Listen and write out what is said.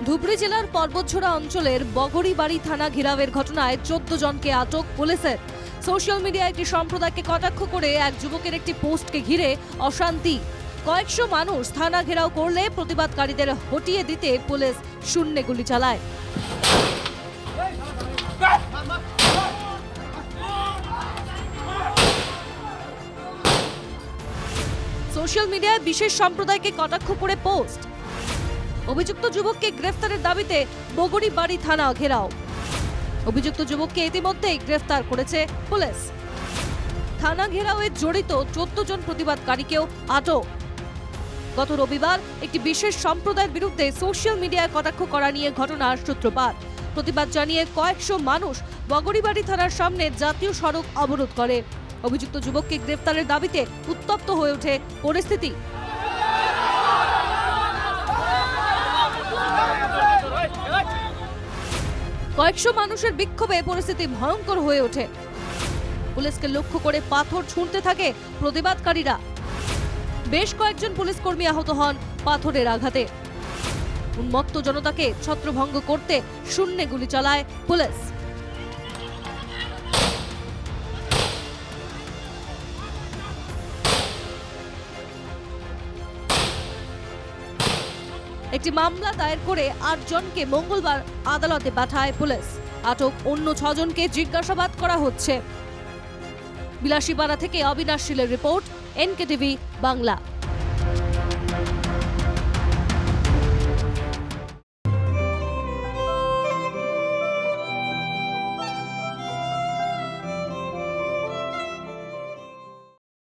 ধুবড়ী জেলার পর্বতঝোড়া অঞ্চলের বগড়িবাড়ি থানা ঘেরাওয়ের ঘটনায় 14 জনকে আটক পুলিশের। সোশ্যাল মিডিয়ায় একটি সম্প্রদায়কে কটাক্ষ করে এক যুবকের একটি পোস্টকে ঘিরে অশান্তি। কয়েকশো মানুষ থানা ঘেরাও করলে প্রতিবাদকারীদের হটিয়ে দিতে পুলিশ শূন্যে গুলি চালায়। সোশ্যাল মিডিয়ায় বিশেষ সম্প্রদায়কে কটাক্ষ করে পোস্ট। অভিযুক্ত যুবককে গ্রেফতারের দাবিতে বগড়িবাড়ি থানা ঘেরাও। অভিযুক্ত যুবককে ইতিমধ্যেই গ্রেফতার করেছে পুলিশ। থানা ঘেরাওয়ে জড়িত 14 জন প্রতিবাদকারীকেও আটক। গত রবিবার একটি বিশেষ সম্প্রদায়ের বিরুদ্ধে সোশ্যাল মিডিয়ায় কটাক্ষ করা নিয়ে ঘটনার সূত্রপাত। প্রতিবাদ জানিয়ে কয়েকশো মানুষ বগড়িবাড়ি থানার সামনে জাতীয় সড়ক অবরোধ করে। অভিযুক্ত যুবককে গ্রেফতারের দাবিতে উত্তপ্ত হয়ে ওঠে পরিস্থিতি। কয়েকশো মানুষের বিক্ষোভে পরিস্থিতি ভয়ঙ্কর হয়ে ওঠে। পুলিশকে লক্ষ্য করে পাথর ছুঁড়তে থাকে প্রতিবাদকারীরা। বেশ কয়েকজন পুলিশ কর্মী আহত হন পাথরের আঘাতে। উন্মত্ত জনতাকে ছত্রভঙ্গ করতে শূন্যে গুলি চালায় পুলিশ। একটি মামলা দায়ের করে 8 জনকে মঙ্গলবার আদালতে পাঠায় পুলিশ। আটক অন্য 6 জনকে জিজ্ঞাসাবাদ করা হচ্ছে। বিলাসীপাড়া থেকে অবিনাশ শীলের রিপোর্ট, NKTV বাংলা।